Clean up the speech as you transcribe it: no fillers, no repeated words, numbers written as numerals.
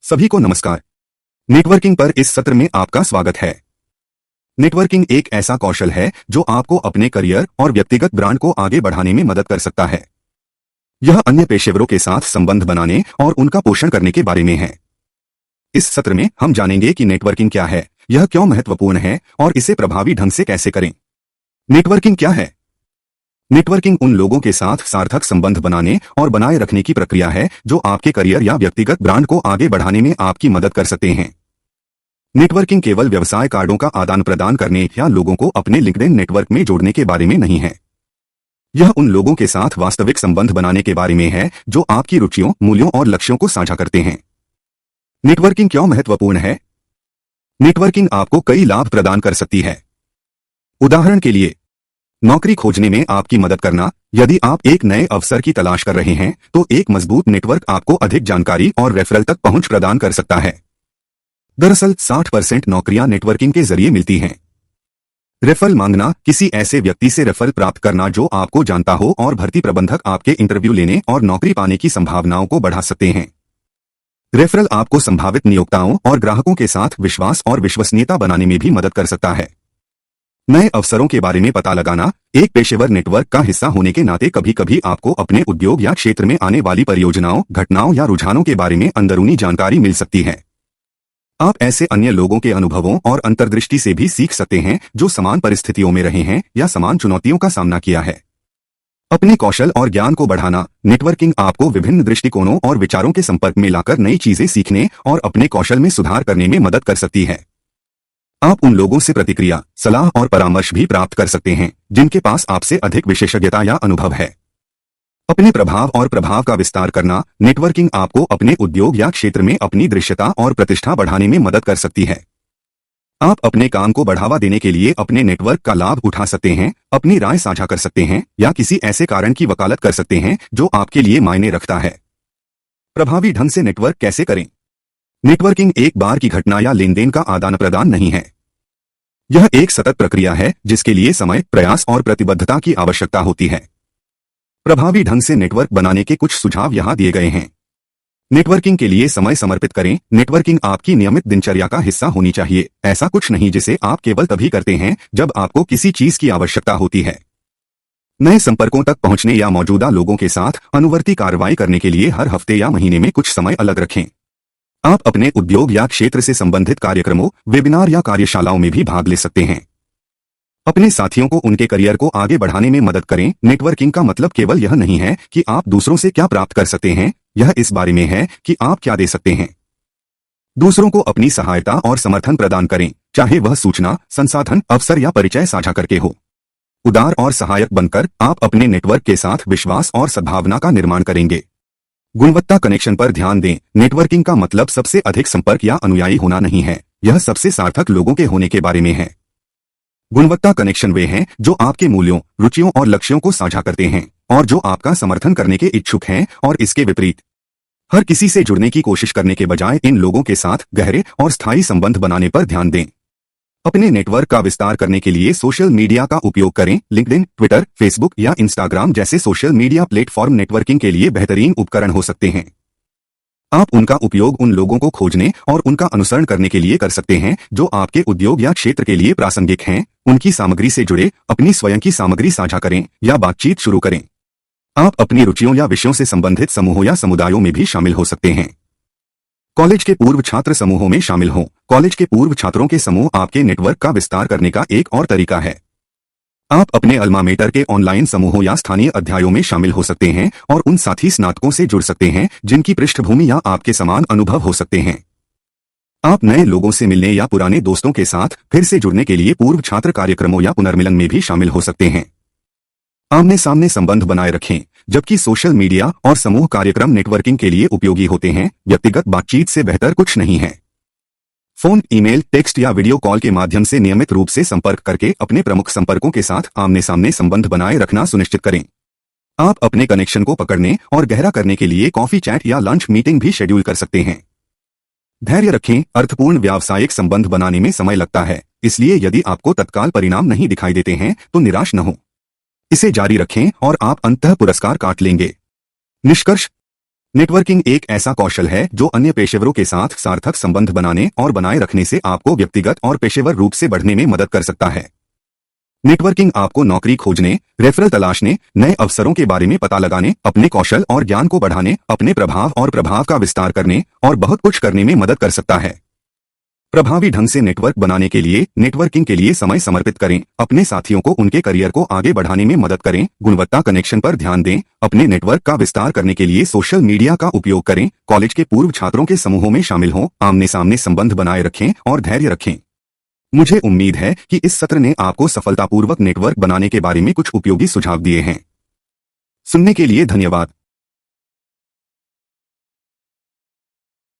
सभी को नमस्कार। नेटवर्किंग पर इस सत्र में आपका स्वागत है। नेटवर्किंग एक ऐसा कौशल है जो आपको अपने करियर और व्यक्तिगत ब्रांड को आगे बढ़ाने में मदद कर सकता है। यह अन्य पेशेवरों के साथ संबंध बनाने और उनका पोषण करने के बारे में है। इस सत्र में हम जानेंगे कि नेटवर्किंग क्या है, यह क्यों महत्वपूर्ण है और इसे प्रभावी ढंग से कैसे करें। नेटवर्किंग क्या है? नेटवर्किंग उन लोगों के साथ सार्थक संबंध बनाने और बनाए रखने की प्रक्रिया है जो आपके करियर या व्यक्तिगत ब्रांड को आगे बढ़ाने में आपकी मदद कर सकते हैं। नेटवर्किंग केवल व्यवसाय कार्डों का आदान प्रदान करने या लोगों को अपने लिंक्डइन नेटवर्क में जोड़ने के बारे में नहीं है। यह उन लोगों के साथ वास्तविक संबंध बनाने के बारे में है जो आपकी रुचियों, मूल्यों और लक्ष्यों को साझा करते हैं। नेटवर्किंग क्यों महत्वपूर्ण है? नेटवर्किंग आपको कई लाभ प्रदान कर सकती है। उदाहरण के लिए, नौकरी खोजने में आपकी मदद करना। यदि आप एक नए अवसर की तलाश कर रहे हैं तो एक मजबूत नेटवर्क आपको अधिक जानकारी और रेफरल तक पहुंच प्रदान कर सकता है। दरअसल 60% नौकरियां नेटवर्किंग के जरिए मिलती हैं। रेफरल मांगना, किसी ऐसे व्यक्ति से रेफरल प्राप्त करना जो आपको जानता हो और भर्ती प्रबंधक आपके इंटरव्यू लेने और नौकरी पाने की संभावनाओं को बढ़ा सकते हैं। रेफरल आपको संभावित नियोक्ताओं और ग्राहकों के साथ विश्वास और विश्वसनीयता बनाने में भी मदद कर सकता है। नए अवसरों के बारे में पता लगाना, एक पेशेवर नेटवर्क का हिस्सा होने के नाते कभी कभी आपको अपने उद्योग या क्षेत्र में आने वाली परियोजनाओं, घटनाओं या रुझानों के बारे में अंदरूनी जानकारी मिल सकती है। आप ऐसे अन्य लोगों के अनुभवों और अंतर्दृष्टि से भी सीख सकते हैं जो समान परिस्थितियों में रहे हैं या समान चुनौतियों का सामना किया है। अपने कौशल और ज्ञान को बढ़ाना, नेटवर्किंग आपको विभिन्न दृष्टिकोणों और विचारों के संपर्क में लाकर नई चीजें सीखने और अपने कौशल में सुधार करने में मदद कर सकती है। आप उन लोगों से प्रतिक्रिया, सलाह और परामर्श भी प्राप्त कर सकते हैं जिनके पास आपसे अधिक विशेषज्ञता या अनुभव है। अपने प्रभाव और प्रभाव का विस्तार करना, नेटवर्किंग आपको अपने उद्योग या क्षेत्र में अपनी दृश्यता और प्रतिष्ठा बढ़ाने में मदद कर सकती है। आप अपने काम को बढ़ावा देने के लिए अपने नेटवर्क का लाभ उठा सकते हैं, अपनी राय साझा कर सकते हैं या किसी ऐसे कारण की वकालत कर सकते हैं जो आपके लिए मायने रखता है। प्रभावी ढंग से नेटवर्क कैसे करें? नेटवर्किंग एक बार की घटना या लेनदेन का आदान प्रदान नहीं है। यह एक सतत प्रक्रिया है जिसके लिए समय, प्रयास और प्रतिबद्धता की आवश्यकता होती है। प्रभावी ढंग से नेटवर्क बनाने के कुछ सुझाव यहां दिए गए हैं। नेटवर्किंग के लिए समय समर्पित करें। नेटवर्किंग आपकी नियमित दिनचर्या का हिस्सा होनी चाहिए, ऐसा कुछ नहीं जिसे आप केवल तभी करते हैं जब आपको किसी चीज की आवश्यकता होती है। नए संपर्कों तक पहुंचने या मौजूदा लोगों के साथ अनुवर्ती कार्रवाई करने के लिए हर हफ्ते या महीने में कुछ समय अलग रखें। आप अपने उद्योग या क्षेत्र से संबंधित कार्यक्रमों, वेबिनार या कार्यशालाओं में भी भाग ले सकते हैं। अपने साथियों को उनके करियर को आगे बढ़ाने में मदद करें। नेटवर्किंग का मतलब केवल यह नहीं है कि आप दूसरों से क्या प्राप्त कर सकते हैं, यह इस बारे में है कि आप क्या दे सकते हैं। दूसरों को अपनी सहायता और समर्थन प्रदान करें, चाहे वह सूचना, संसाधन, अवसर या परिचय साझा करके हो। उदार और सहायक बनकर आप अपने नेटवर्क के साथ विश्वास और सद्भावना का निर्माण करेंगे। गुणवत्ता कनेक्शन पर ध्यान दें। नेटवर्किंग का मतलब सबसे अधिक संपर्क या अनुयायी होना नहीं है, यह सबसे सार्थक लोगों के होने के बारे में है। गुणवत्ता कनेक्शन वे हैं जो आपके मूल्यों, रुचियों और लक्ष्यों को साझा करते हैं और जो आपका समर्थन करने के इच्छुक हैं, और इसके विपरीत हर किसी से जुड़ने की कोशिश करने के बजाय इन लोगों के साथ गहरे और स्थायी संबंध बनाने पर ध्यान दें। अपने नेटवर्क का विस्तार करने के लिए सोशल मीडिया का उपयोग करें। लिंक्डइन, ट्विटर, फेसबुक या इंस्टाग्राम जैसे सोशल मीडिया प्लेटफॉर्म नेटवर्किंग के लिए बेहतरीन उपकरण हो सकते हैं। आप उनका उपयोग उन लोगों को खोजने और उनका अनुसरण करने के लिए कर सकते हैं जो आपके उद्योग या क्षेत्र के लिए प्रासंगिक हैं। उनकी सामग्री से जुड़े, अपनी स्वयं की सामग्री साझा करें या बातचीत शुरू करें। आप अपनी रुचियों या विषयों से संबंधित समूहों या समुदायों में भी शामिल हो सकते हैं। कॉलेज के पूर्व छात्र समूहों में शामिल हों। कॉलेज के पूर्व छात्रों के समूह आपके नेटवर्क का विस्तार करने का एक और तरीका है। आप अपने अल्मा मेटर के ऑनलाइन समूहों या स्थानीय अध्यायों में शामिल हो सकते हैं और उन साथी स्नातकों से जुड़ सकते हैं जिनकी पृष्ठभूमि या आपके समान अनुभव हो सकते हैं। आप नए लोगों से मिलने या पुराने दोस्तों के साथ फिर से जुड़ने के लिए पूर्व छात्र कार्यक्रमों या पुनर्मिलन में भी शामिल हो सकते हैं। आमने सामने संबंध बनाए रखें। जबकि सोशल मीडिया और समूह कार्यक्रम नेटवर्किंग के लिए उपयोगी होते हैं, व्यक्तिगत बातचीत से बेहतर कुछ नहीं है। फोन, ईमेल, टेक्स्ट या वीडियो कॉल के माध्यम से नियमित रूप से संपर्क करके अपने प्रमुख संपर्कों के साथ आमने सामने संबंध बनाए रखना सुनिश्चित करें। आप अपने कनेक्शन को पकड़ने और गहरा करने के लिए कॉफी चैट या लंच मीटिंग भी शेड्यूल कर सकते हैं। धैर्य रखें। अर्थपूर्ण व्यावसायिक संबंध बनाने में समय लगता है, इसलिए यदि आपको तत्काल परिणाम नहीं दिखाई देते हैं तो निराश न हो। इसे जारी रखें और आप अंततः पुरस्कार काट लेंगे। निष्कर्ष, नेटवर्किंग एक ऐसा कौशल है जो अन्य पेशेवरों के साथ सार्थक संबंध बनाने और बनाए रखने से आपको व्यक्तिगत और पेशेवर रूप से बढ़ने में मदद कर सकता है। नेटवर्किंग आपको नौकरी खोजने, रेफरल तलाशने, नए अवसरों के बारे में पता लगाने, अपने कौशल और ज्ञान को बढ़ाने, अपने प्रभाव का विस्तार करने और बहुत कुछ करने में मदद कर सकता है। प्रभावी ढंग से नेटवर्क बनाने के लिए नेटवर्किंग के लिए समय समर्पित करें, अपने साथियों को उनके करियर को आगे बढ़ाने में मदद करें, गुणवत्ता कनेक्शन पर ध्यान दें, अपने नेटवर्क का विस्तार करने के लिए सोशल मीडिया का उपयोग करें, कॉलेज के पूर्व छात्रों के समूहों में शामिल हों, आमने सामने संबंध बनाए रखें और धैर्य रखें। मुझे उम्मीद है कि इस सत्र ने आपको सफलतापूर्वक नेटवर्क बनाने के बारे में कुछ उपयोगी सुझाव दिए हैं। सुनने के लिए धन्यवाद।